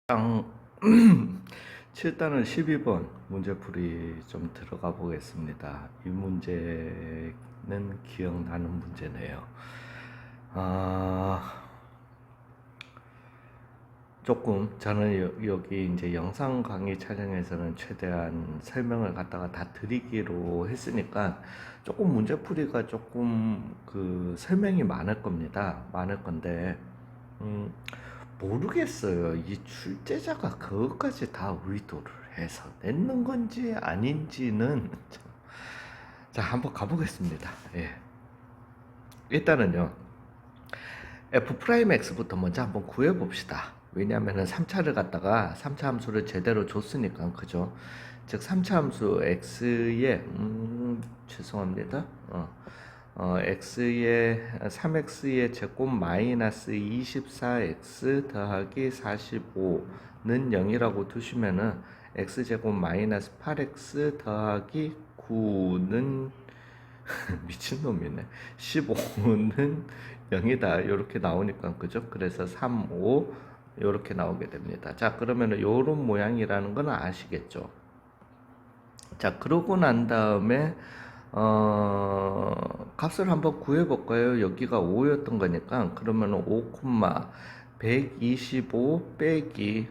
장 7단은 12번 문제풀이 좀 들어가 보겠습니다. 이 문제는 기억나는 문제네요. 조금 저는 여기 이제 영상 강의 촬영에서는 최대한 설명을 갖다가 다 드리기로 했으니까 조금 문제풀이가 조금 그 설명이 많을 겁니다. 많을 건데 모르겠어요. 이 출제자가 그것까지 다 의도를 해서 냈는 건지 아닌지는 자, 한번 가보겠습니다. 예. 일단은요, f'x부터 먼저 한번 구해봅시다. 왜냐하면 3차를 갖다가 3차 함수를 제대로 줬으니까, 그죠? 즉 3차 함수 x의 죄송합니다. x의 3x의 제곱 마이너스 24x 더하기 45는 0이라고 두시면은 x제곱 마이너스 8x 더하기 9는 미친놈이네. 15는 0이다. 이렇게 나오니까 그죠? 그래서 3, 5 이렇게 나오게 됩니다. 자, 그러면은 요런 모양이라는 건 아시겠죠? 자, 그러고 난 다음에 값을 한번 구해볼까요? 여기가 5였던 거니까 그러면 5, 125 빼기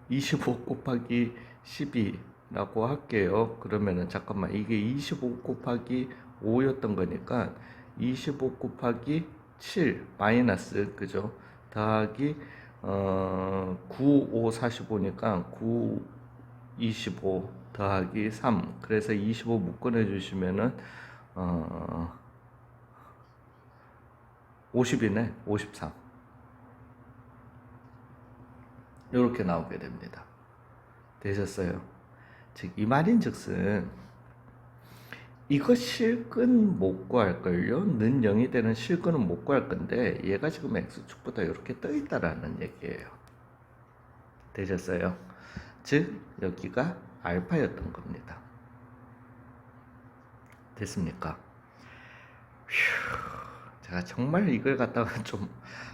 25 곱하기 12라고 할게요. 그러면은 잠깐만, 이게 25 곱하기 5였던 거니까 25 곱하기 7 마이너스, 그죠? 더하기 9, 5, 45니까 9, 25 더하기 3, 그래서 25 묶어내 주시면은 50이네. 53 이렇게 나오게 됩니다. 되셨어요? 즉 이 말인즉슨 이거 실근 못 구할걸요? 는 0이 되는 실근은 못 구할 건데 얘가 지금 x축보다 이렇게 떠 있다라는 얘기예요. 되셨어요? 즉 여기가 알파였던 겁니다. 됐습니까? 휴, 제가 정말 이걸 갖다가 좀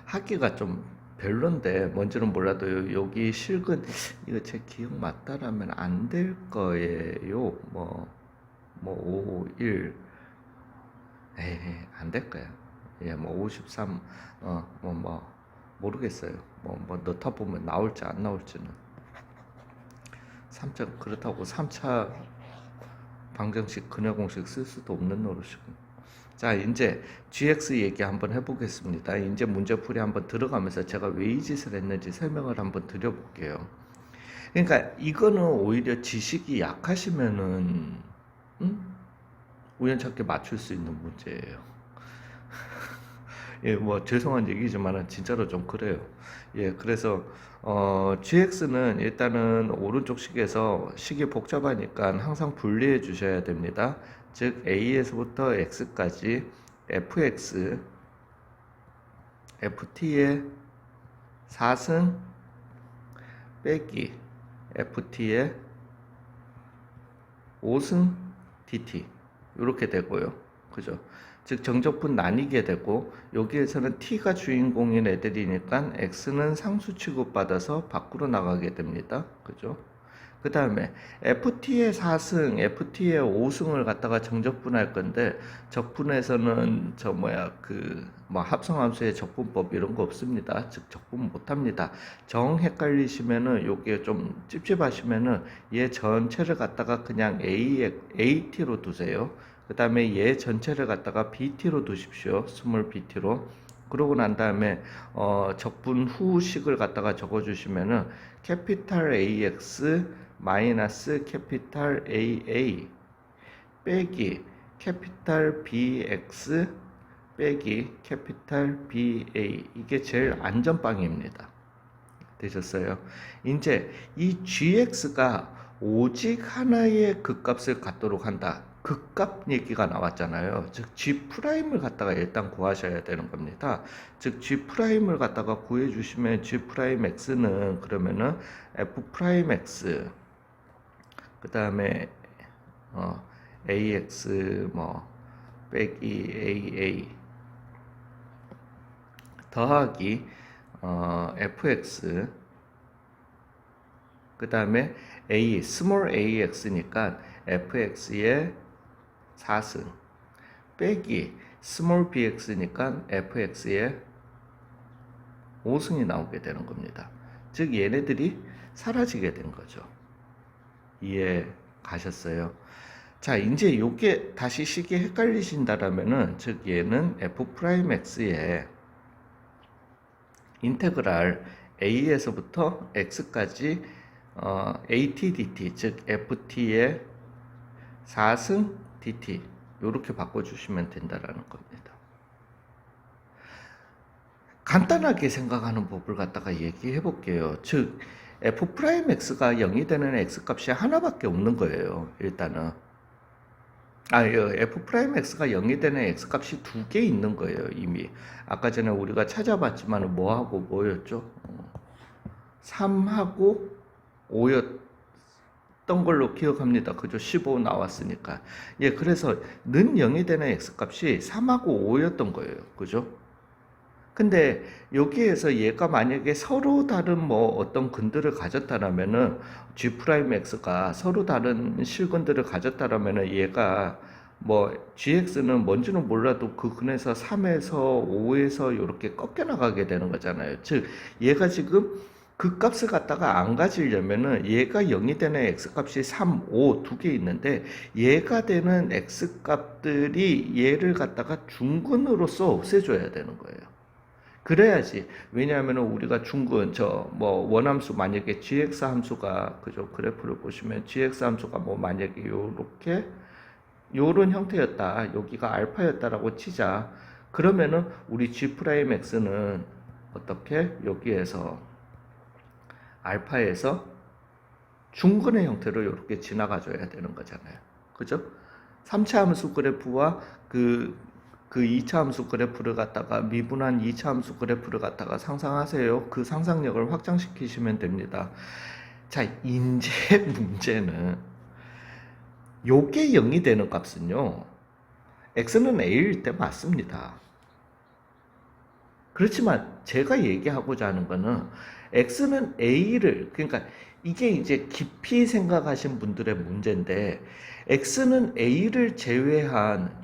하기가 좀 별론데 뭔지는 몰라도 여기 실근 이거 제 기억 맞다라면 안 될 거예요. 뭐 5, 1 에이, 안 될 거야. 예, 뭐 53, 모르겠어요. 뭐 넣다 보면 나올지 안 나올지는. 3차, 그렇다고 3차 방정식 근해 공식 쓸 수도 없는 노릇이고. 자, 이제 gx 얘기 한번 해보겠습니다. 이제 문제풀이 한번 들어가면서 제가 왜 이 짓을 했는지 설명을 한번 드려볼게요. 그러니까 이거는 오히려 지식이 약하시면은 우연찮게 맞출 수 있는 문제예요. 예, 뭐 죄송한 얘기지만은 진짜로 좀 그래요. 예, 그래서 gx는 일단은 오른쪽 식에서 식이 복잡하니까 항상 분리해 주셔야 됩니다. 즉 a에서부터 x까지 fx, ft의 4승 빼기 ft의 5승 dt 이렇게 되고요. 그죠? 즉 정적분 나뉘게 되고 여기에서는 t가 주인공인 애들이니까 x는 상수 취급받아서 밖으로 나가게 됩니다. 그죠? 그 다음에 ft의 4승, ft의 5승을 갖다가 정적분할 건데 적분에서는 합성함수의 적분법 이런 거 없습니다. 즉 적분 못합니다. 정 헷갈리시면은 요게 좀 찝찝하시면은 얘 전체를 갖다가 그냥 AT로 두세요. 그 다음에 얘 전체를 갖다가 BT로 두십시오. 스몰 BT로. 그러고 난 다음에 적분 후식을 갖다가 적어주시면은 캐피탈 AX 마이너스 캐피탈 AA 빼기 캐피탈 BX 빼기 캐피탈 BA, 이게 제일 안전빵입니다. 되셨어요? 이제 이 gx가 오직 하나의 극값을 갖도록 한다. 극값 얘기가 나왔잖아요. 즉 g'을 갖다가 일단 구하셔야 되는 겁니다. 즉 g'을 갖다가 구해 주시면 g'x는 그러면은 f'x 그 다음에 ax 빼기 aa 더하기 fx 그 다음에 a 스몰 ax니까 fx의 4승 빼기 스몰 bx니까 fx의 5승이 나오게 되는 겁니다. 즉 얘네들이 사라지게 된 거죠. 이해 가셨어요? 자, 이제 요게 다시 식이 헷갈리신다라면은 즉 얘는 f'x의 인테그랄 a에서부터 x까지 at dt 즉 ft의 4승 dt 요렇게 바꿔주시면 된다라는 겁니다. 간단하게 생각하는 법을 갖다가 얘기해 볼게요. 즉 f'x가 0이 되는 x값이 하나밖에 없는 거예요. 일단은 f'x가 0이 되는 x값이 두 개 있는 거예요. 이미 아까 전에 우리가 찾아봤지만 뭐하고 뭐였죠? 3하고 5였던 걸로 기억합니다. 그죠? 15 나왔으니까. 예, 그래서 는 0이 되는 x값이 3하고 5였던 거예요. 그죠? 근데 여기에서 얘가 만약에 서로 다른 뭐 어떤 근들을 가졌다라면은 g'x가 서로 다른 실근들을 가졌다라면은 얘가 뭐 gx는 뭔지는 몰라도 그 근에서 3에서 5에서 이렇게 꺾여 나가게 되는 거잖아요. 즉 얘가 지금 그 값을 갖다가 안 가지려면은 얘가 0이 되는 x값이 3, 5 두 개 있는데 얘가 되는 x값들이 얘를 갖다가 중근으로서 없애줘야 되는 거예요. 그래야지. 왜냐하면 우리가 중근 뭐 원함수 만약에 gx 함수가 그죠? 그래프를 보시면 gx 함수가 뭐 만약에 요렇게 요런 형태였다. 여기가 알파였다라고 치자. 그러면은 우리 g'x는 어떻게 여기에서 알파에서 중근의 형태로 이렇게 지나가 줘야 되는 거잖아요. 그죠? 3차 함수 그래프와 그 2차 함수 그래프를 갖다가 미분한 2차 함수 그래프를 갖다가 상상하세요. 그 상상력을 확장시키시면 됩니다. 자, 이제 문제는 요게 0이 되는 값은요. x는 a일 때 맞습니다. 그렇지만 제가 얘기하고자 하는 거는 x는 a를 그러니까 이게 이제 깊이 생각하신 분들의 문제인데 x는 a를 제외한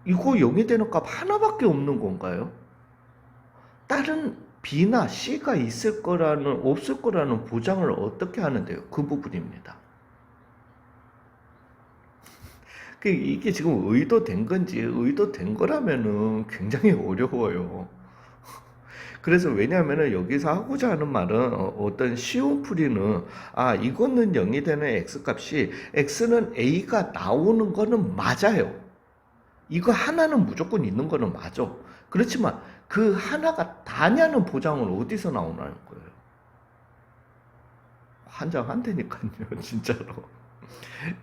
이거 0이 되는 값 하나밖에 없는 건가요? 다른 b나 c가 있을 거라는 없을 거라는 보장을 어떻게 하는데요? 그 부분입니다. 이게 지금 의도된 건지 의도된 거라면은 굉장히 어려워요. 그래서 왜냐하면은 여기서 하고자 하는 말은 어떤 쉬운 풀이는 이거는 0이 되는 x값이 x는 a가 나오는 거는 맞아요. 이거 하나는 무조건 있는 거는 맞아. 그렇지만 그 하나가 다냐는 보장은 어디서 나오나는 거예요. 환장한다니까요, 진짜로.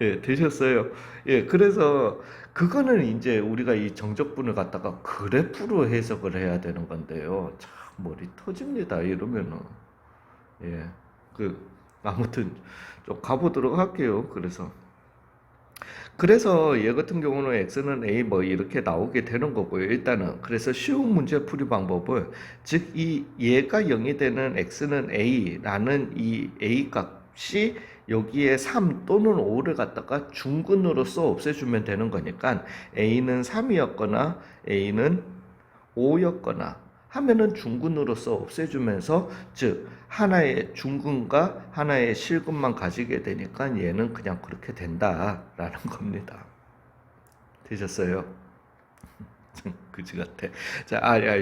예, 되셨어요. 예, 그래서 그거는 이제 우리가 이 정적분을 갖다가 그래프로 해석을 해야 되는 건데요. 참 머리 터집니다. 이러면은. 예, 아무튼 좀 가보도록 할게요. 그래서 얘 같은 경우는 x는 a 뭐 이렇게 나오게 되는 거고요. 일단은 그래서 쉬운 문제 풀이 방법은 즉 이 얘가 0이 되는 x는 a라는 이 a 값이 여기에 3 또는 5를 갖다가 중근으로서 없애주면 되는 거니까 a는 3이었거나 a는 5였거나 하면은 중근으로서 없애주면서 즉 하나의 중근과 하나의 실근만 가지게 되니까 얘는 그냥 그렇게 된다라는 겁니다. 되셨어요? 그지 같아. 자,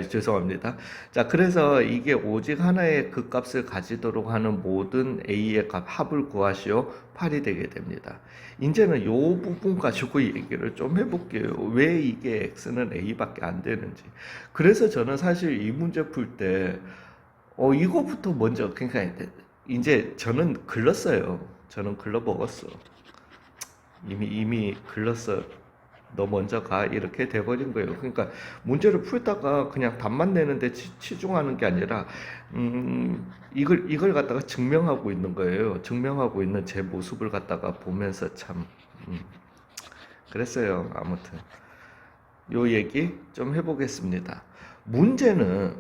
죄송합니다. 자, 그래서 이게 오직 하나의 그 값을 가지도록 하는 모든 a의 값 합을 구하시오. 8이 되게 됩니다. 이제는 요 부분 가지고 얘기를 좀 해볼게요. 왜 이게 x는 a밖에 안 되는지. 그래서 저는 사실 이 문제 풀 때, 이거부터 먼저, 그러니까 이제 저는 글렀어요. 저는 글러 먹었어. 이미 글렀어. 너 먼저 가 이렇게 돼버린 거예요. 그러니까 문제를 풀다가 그냥 답만 내는데 치중하는 게 아니라 이걸 갖다가 증명하고 있는 거예요. 증명하고 있는 제 모습을 갖다가 보면서 참 그랬어요. 아무튼 요 얘기 좀 해보겠습니다. 문제는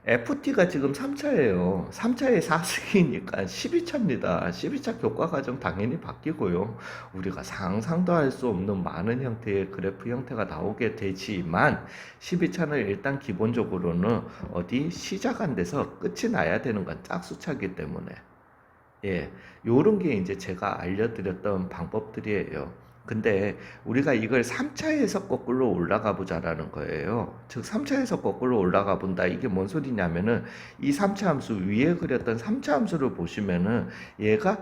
FT가 지금 3차예요. 3차에 4승이니까 12차입니다. 12차 교과 과정 당연히 바뀌고요. 우리가 상상도 할 수 없는 많은 형태의 그래프 형태가 나오게 되지만 12차는 일단 기본적으로는 어디 시작 안 돼서 끝이 나야 되는 건 짝수차기 때문에 예, 요런 게 이제 제가 알려드렸던 방법들이에요. 근데 우리가 이걸 3차에서 거꾸로 올라가 보자라는 거예요. 즉 3차에서 거꾸로 올라가 본다. 이게 뭔 소리냐면은 이 3차 함수 위에 그렸던 3차 함수를 보시면은 얘가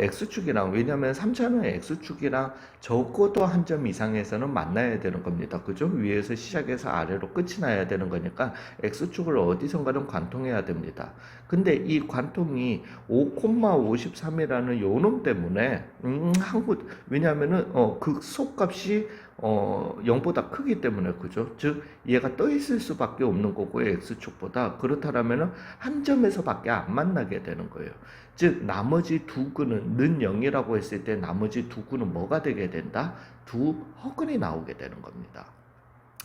x축이랑 왜냐면 3차는 x축이랑 적어도 한 점 이상에서는 만나야 되는 겁니다. 그죠? 위에서 시작해서 아래로 끝이 나야 되는 거니까 x축을 어디선가는 관통해야 됩니다. 근데 이 관통이 5,53이라는 요놈 때문에 왜냐하면은 그 속값이 0보다 크기 때문에 그죠? 즉 얘가 떠 있을 수밖에 없는 거고 x축보다 그렇다면은 한 점에서밖에 안 만나게 되는 거예요. 즉 나머지 두 근은 는 0이라고 했을 때 나머지 두 근은 뭐가 되게 된다? 두 허근이 나오게 되는 겁니다.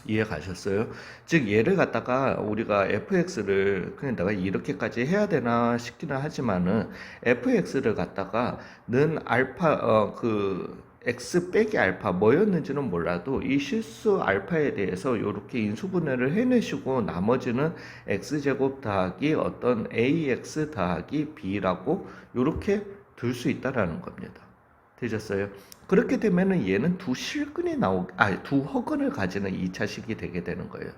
이해 가셨어요? 즉 얘를 갖다가 우리가 fx를 그냥 내가 이렇게까지 해야 되나 싶기는 하지만은 fx를 갖다가 는 알파 그 x 빼기 알파 뭐였는지는 몰라도 이 실수 알파에 대해서 이렇게 인수분해를 해내시고 나머지는 x제곱 더하기 어떤 ax 더하기 b라고 이렇게 둘 수 있다라는 겁니다. 되셨어요? 그렇게 되면은 얘는 두 허근을 가지는 2차식이 되게 되는 거예요.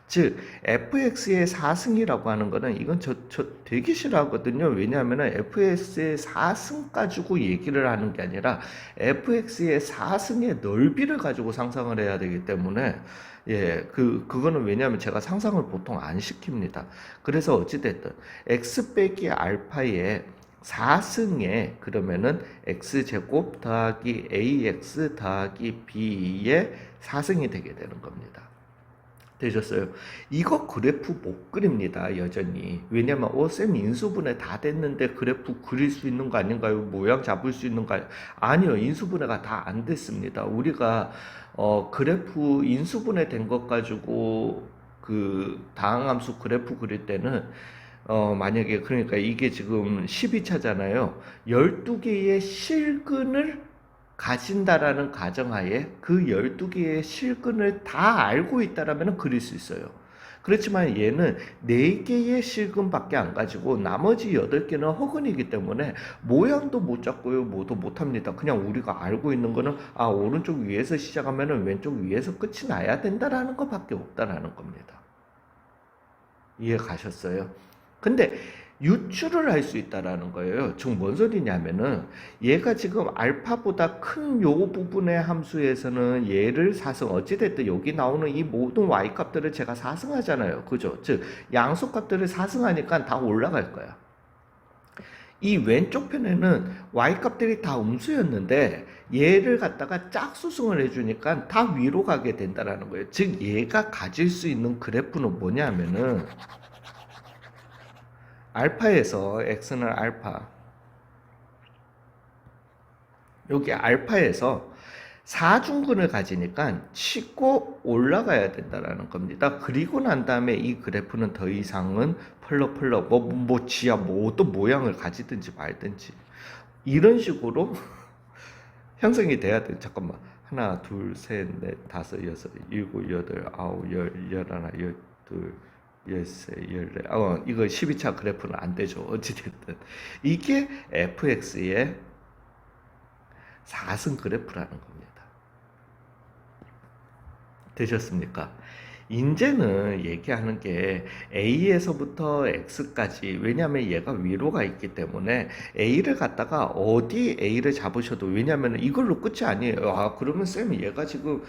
즉, fx의 4승이라고 하는 거는 이건 저 되게 싫어하거든요. 왜냐하면은 fx의 4승 가지고 얘기를 하는 게 아니라 fx의 4승의 넓이를 가지고 상상을 해야 되기 때문에 예, 그거는 왜냐하면 제가 상상을 보통 안 시킵니다. 그래서 어찌됐든 x 빼기 알파의 4승에 그러면은 x제곱 더하기 ax 더하기 b의 4승이 되게 되는 겁니다. 되셨어요? 이거 그래프 못 그립니다, 여전히. 왜냐면 쌤 인수분해 다 됐는데 그래프 그릴 수 있는 거 아닌가요? 모양 잡을 수 있는 거 아니요, 인수분해가 다 안 됐습니다. 우리가 그래프 인수분해 된 것 가지고 그 다항함수 그래프 그릴 때는 만약에 그러니까 이게 지금 12차잖아요. 12개의 실근을 가진다라는 가정하에 그 12개의 실근을 다 알고 있다라면 그릴 수 있어요. 그렇지만 얘는 4개의 실근밖에 안 가지고 나머지 8개는 허근이기 때문에 모양도 못 잡고요. 뭐도 못 합니다. 그냥 우리가 알고 있는 거는 오른쪽 위에서 시작하면 왼쪽 위에서 끝이 나야 된다라는 것밖에 없다라는 겁니다. 이해 가셨어요? 근데 유추를 할 수 있다라는 거예요. 즉 뭔 소리냐면은 얘가 지금 알파보다 큰 요 부분의 함수에서는 얘를 4승 어찌됐든 여기 나오는 이 모든 y 값들을 제가 4승하잖아요. 그죠? 즉 양수 값들을 4승하니까 다 올라갈 거야. 이 왼쪽 편에는 y 값들이 다 음수였는데 얘를 갖다가 짝수승을 해주니까 다 위로 가게 된다라는 거예요. 즉 얘가 가질 수 있는 그래프는 뭐냐면은 알파에서 x는 알파 여기 알파에서 4중근을 가지니까 치고 올라가야 된다라는 겁니다. 그리고 난 다음에 이 그래프는 더 이상은 펄럭펄럭 지하 어떤 모양을 가지든지 말든지 이런 식으로 형성이 돼야 돼. 잠깐만. 하나, 둘, 셋, 넷, 다섯, 여섯, 일곱, 여덟, 아홉, 열, 열하나, 열둘, 열세, 열네. 이거 12차 그래프는 안 되죠. 어찌됐든. 이게 fx의 4승 그래프라는 겁니다. 되셨습니까? 이제는 얘기하는 게 A에서부터 X까지 왜냐하면 얘가 위로가 있기 때문에 A를 갖다가 어디 A를 잡으셔도 왜냐하면 이걸로 끝이 아니에요. 그러면 쌤 얘가 지금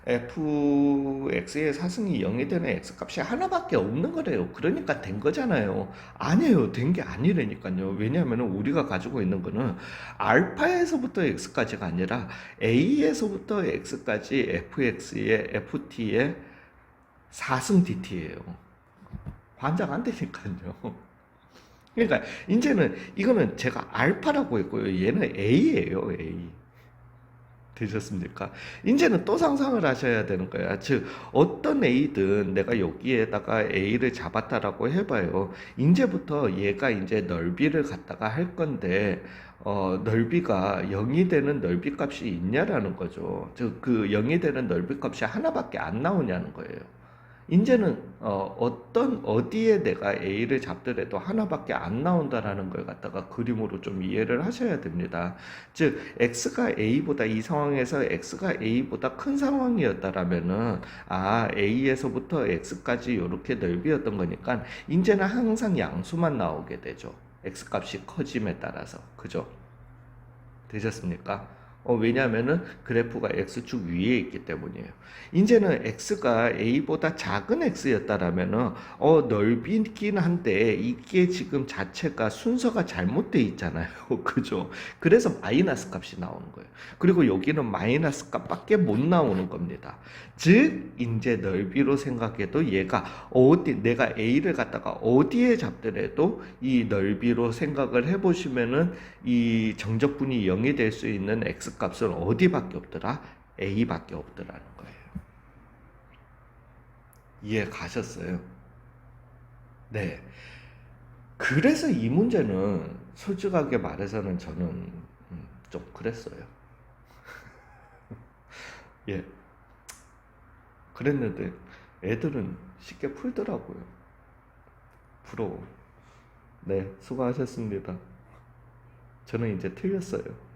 fx의 4승이 0이 되는 x값이 하나밖에 없는 거래요. 그러니까 된 거잖아요. 아니에요. 된 게 아니라니까요. 왜냐하면 우리가 가지고 있는 거는 알파에서부터 x까지가 아니라 a에서부터 x까지 fx의 ft의 4승 dt예요. 환장 안 되니까요. 그러니까 이제는 이거는 제가 알파라고 했고요. 얘는 a예요. a. 되셨습니까? 이제는 또 상상을 하셔야 되는 거야. 즉, 어떤 A든 내가 여기에다가 A를 잡았다라고 해봐요. 이제부터 얘가 이제 넓이를 갖다가 할 건데, 넓이가 0이 되는 넓이 값이 있냐라는 거죠. 즉, 그 0이 되는 넓이 값이 하나밖에 안 나오냐는 거예요. 이제는 어디에 내가 A를 잡더라도 하나밖에 안 나온다라는 걸 갖다가 그림으로 좀 이해를 하셔야 됩니다. 즉 X가 A보다 이 상황에서 X가 A보다 큰 상황이었다라면은 A에서부터 X까지 이렇게 넓이였던 거니까 이제는 항상 양수만 나오게 되죠. X 값이 커짐에 따라서. 그죠? 되셨습니까? 왜냐하면은 그래프가 X축 위에 있기 때문이에요. 이제는 X가 A보다 작은 X였다라면은, 넓이긴 한데, 이게 지금 자체가 순서가 잘못되어 있잖아요. 그죠? 그래서 마이너스 값이 나오는 거예요. 그리고 여기는 마이너스 값밖에 못 나오는 겁니다. 즉, 이제 넓이로 생각해도 얘가 내가 A를 갖다가 어디에 잡더라도 이 넓이로 생각을 해보시면은 이 정적분이 0이 될 수 있는 X 값은 어디밖에 없더라? A밖에 없더라는 거예요. 이해 가셨어요? 네. 그래서 이 문제는 솔직하게 말해서는 저는 좀 그랬어요. 예. 그랬는데 애들은 쉽게 풀더라고요. 부러워. 네, 수고하셨습니다. 저는 이제 틀렸어요.